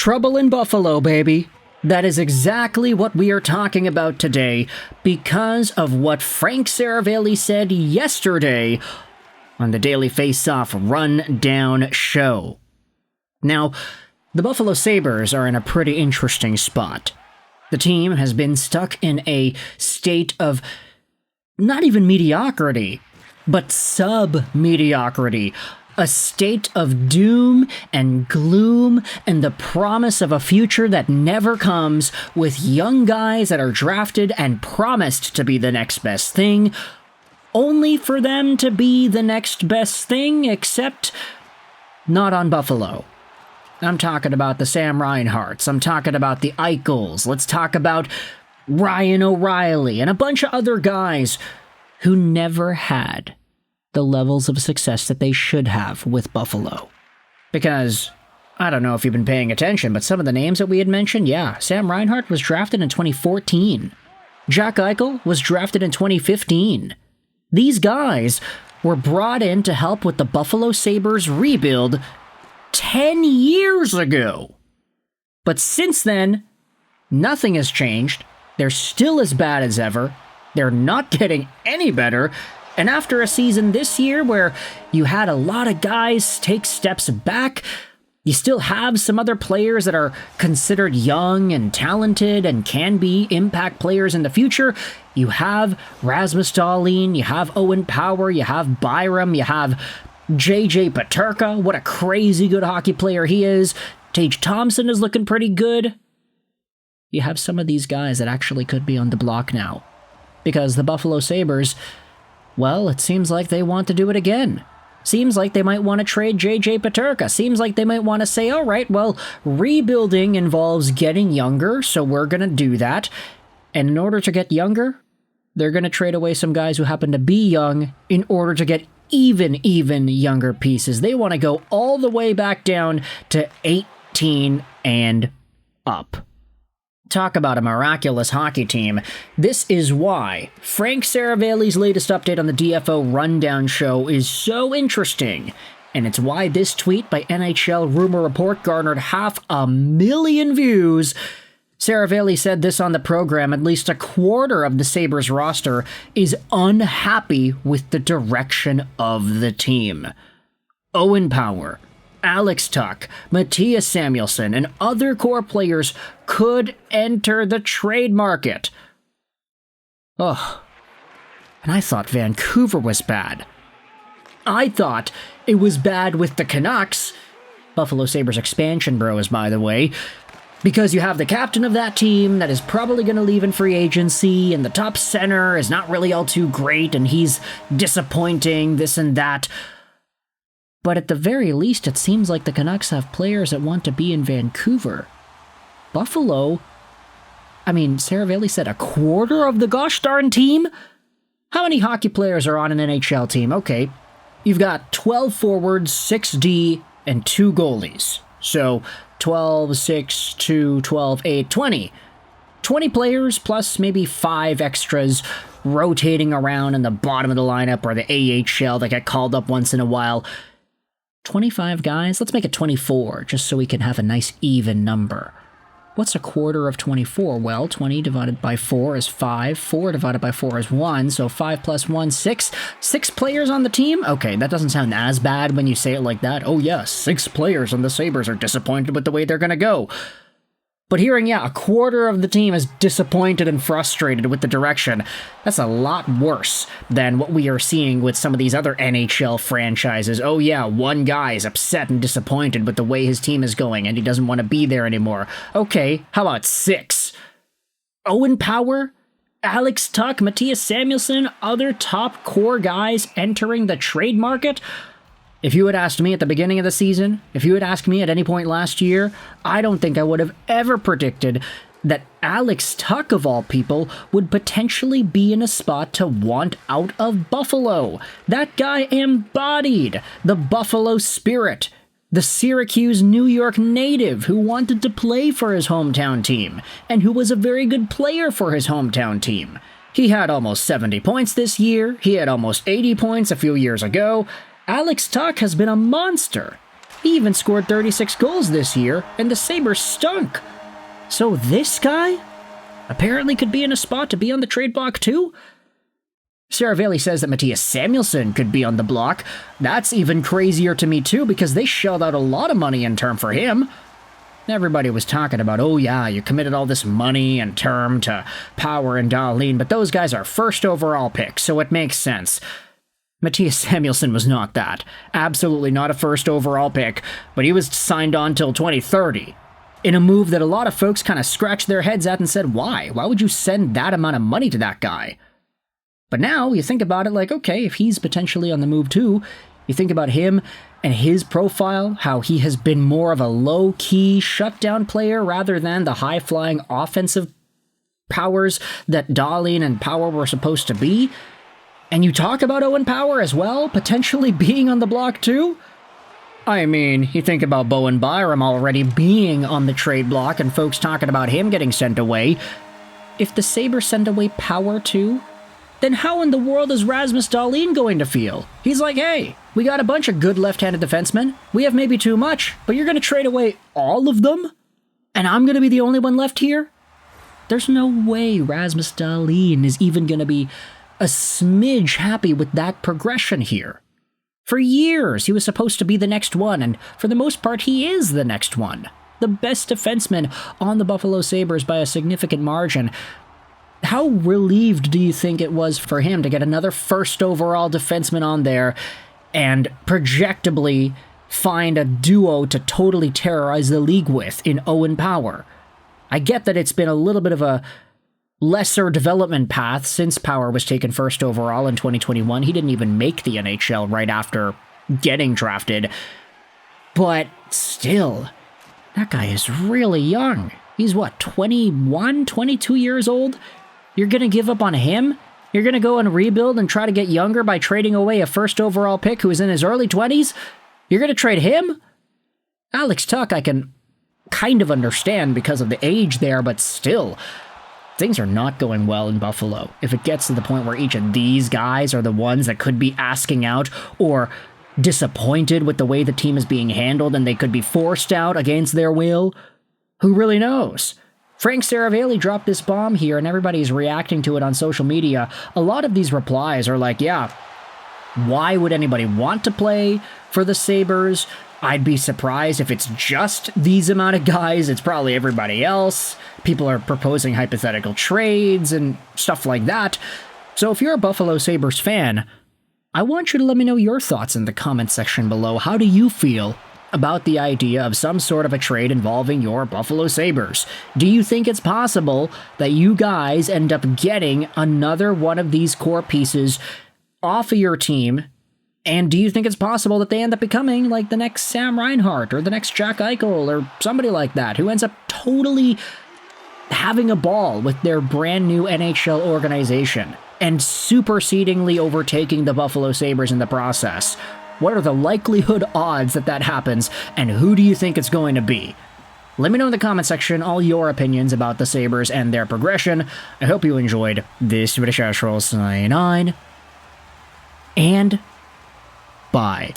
Trouble in Buffalo, baby. That is exactly what we are talking about today because of what Frank Seravalli said yesterday on the Daily Face-Off Rundown show. Now, the Buffalo Sabres are in a pretty interesting spot. The team has been stuck in a state of not even mediocrity, but sub-mediocrity. A state of doom and gloom and the promise of a future that never comes, with young guys that are drafted and promised to be the next best thing, only for them to be the next best thing, except not on Buffalo. I'm talking about the Sam Reinharts, I'm talking about the Eichels, let's talk about Ryan O'Reilly, and a bunch of other guys who never had the levels of success that they should have with Buffalo. Because, I don't know if you've been paying attention, but some of the names that we had mentioned, yeah, Sam Reinhart was drafted in 2014. Jack Eichel was drafted in 2015. These guys were brought in to help with the Buffalo Sabres rebuild 10 years ago. But since then, nothing has changed. They're still as bad as ever. They're not getting any better. And after a season this year where you had a lot of guys take steps back, you still have some other players that are considered young and talented and can be impact players in the future. You have Rasmus Dahlin, you have Owen Power, you have Byram, you have JJ Peterka. What a crazy good hockey player he is. Tage Thompson is looking pretty good. You have some of these guys that actually could be on the block now. Because the Buffalo Sabres, well, it seems like they want to do it again. Seems like they might want to trade JJ Peterka. Seems like they might want to say, all right, well, rebuilding involves getting younger, so we're going to do that. And in order to get younger, they're going to trade away some guys who happen to be young in order to get even younger pieces. They want to go all the way back down to 18 and up. Talk about a miraculous hockey team. This is why Frank Seravalli's latest update on the DFO Rundown show is so interesting. And it's why this tweet by NHL Rumor Report garnered 500,000 views. Seravalli said this on the program: at least a quarter of the Sabres roster is unhappy with the direction of the team. Owen Power, Alex Tuch, Mattias Samuelsson, and other core players could enter the trade market. Oh, and I thought Vancouver was bad. I thought it was bad with the Canucks, Buffalo Sabres expansion bros, by the way, because you have the captain of that team that is probably going to leave in free agency, and the top center is not really all too great, and he's disappointing, this and that. But at the very least, it seems like the Canucks have players that want to be in Vancouver. Buffalo, I mean, Seravalli said a quarter of the gosh darn team? How many hockey players are on an NHL team? Okay, you've got 12 forwards, 6D, and 2 goalies. So 12, 6, 2, 12, 8, 20. 20 players plus maybe 5 extras rotating around in the bottom of the lineup or the AHL that get called up once in a while. 25 guys? Let's make it 24, just so we can have a nice even number. What's a quarter of 24? Well, 20 divided by 4 is 5. 4 divided by 4 is 1. So 5 plus 1, 6. 6 players on the team? Okay, that doesn't sound as bad when you say it like that. Oh yes, 6 players on the Sabres are disappointed with the way they're going to go. But hearing, yeah, a quarter of the team is disappointed and frustrated with the direction, that's a lot worse than what we are seeing with some of these other NHL franchises. Oh yeah, one guy is upset and disappointed with the way his team is going and he doesn't want to be there anymore. Okay, how about 6? Owen Power, Alex Tuch, Mattias Samuelsson, other top core guys entering the trade market? If you had asked me at the beginning of the season, if you had asked me at any point last year, I don't think I would have ever predicted that Alex Tuch, of all people, would potentially be in a spot to want out of Buffalo. That guy embodied the Buffalo spirit, the Syracuse, New York native who wanted to play for his hometown team, and who was a very good player for his hometown team. He had almost 70 points this year, he had almost 80 points a few years ago. Alex Tuch has been a monster. He even scored 36 goals this year, and the Sabres stunk. So this guy apparently could be in a spot to be on the trade block too? Seravalli says that Mattias Samuelsson could be on the block. That's even crazier to me too, because they shelled out a lot of money in term for him. Everybody was talking about, oh yeah, you committed all this money and term to Power and Dahlin, but those guys are first overall picks, so it makes sense. Mattias Samuelsson was not that. Absolutely not a first overall pick, but he was signed on till 2030. In a move that a lot of folks kind of scratched their heads at and said, why? Why would you send that amount of money to that guy? But now you think about it like, okay, if he's potentially on the move too, you think about him and his profile, how he has been more of a low-key shutdown player rather than the high-flying offensive powers that Dahlin and Power were supposed to be. And you talk about Owen Power as well, potentially being on the block too? I mean, you think about Bowen Byram already being on the trade block and folks talking about him getting sent away. If the Sabres send away Power too, then how in the world is Rasmus Dahlin going to feel? He's like, hey, we got a bunch of good left-handed defensemen. We have maybe too much, but you're going to trade away all of them? And I'm going to be the only one left here? There's no way Rasmus Dahlin is even going to be a smidge happy with that progression here. For years, he was supposed to be the next one, and for the most part, he is the next one. The best defenseman on the Buffalo Sabres by a significant margin. How relieved do you think it was for him to get another first overall defenseman on there and projectably find a duo to totally terrorize the league with in Owen Power? I get that it's been a little bit of a lesser development path since Power was taken first overall in 2021. He didn't even make the NHL right after getting drafted. But still, that guy is really young. He's what, 21, 22 years old? You're going to give up on him? You're going to go and rebuild and try to get younger by trading away a first overall pick who is in his early 20s? You're going to trade him? Alex Tuch I can kind of understand because of the age there, but still, things are not going well in Buffalo. If it gets to the point where each of these guys are the ones that could be asking out or disappointed with the way the team is being handled and they could be forced out against their will, who really knows? Frank Seravalli dropped this bomb here and everybody's reacting to it on social media. A lot of these replies are like, yeah, why would anybody want to play for the Sabres? I'd be surprised if it's just these amount of guys. It's probably everybody else. People are proposing hypothetical trades and stuff like that. So if you're a Buffalo Sabres fan, I want you to let me know your thoughts in the comment section below. How do you feel about the idea of some sort of a trade involving your Buffalo Sabres? Do you think it's possible that you guys end up getting another one of these core pieces off of your team? And do you think it's possible that they end up becoming like the next Sam Reinhart or the next Jack Eichel or somebody like that who ends up totally having a ball with their brand new NHL organization and supersedingly overtaking the Buffalo Sabres in the process? What are the likelihood odds that that happens, and who do you think it's going to be? Let me know in the comment section all your opinions about the Sabres and their progression. I hope you enjoyed this British Ashroll sign on, and bye.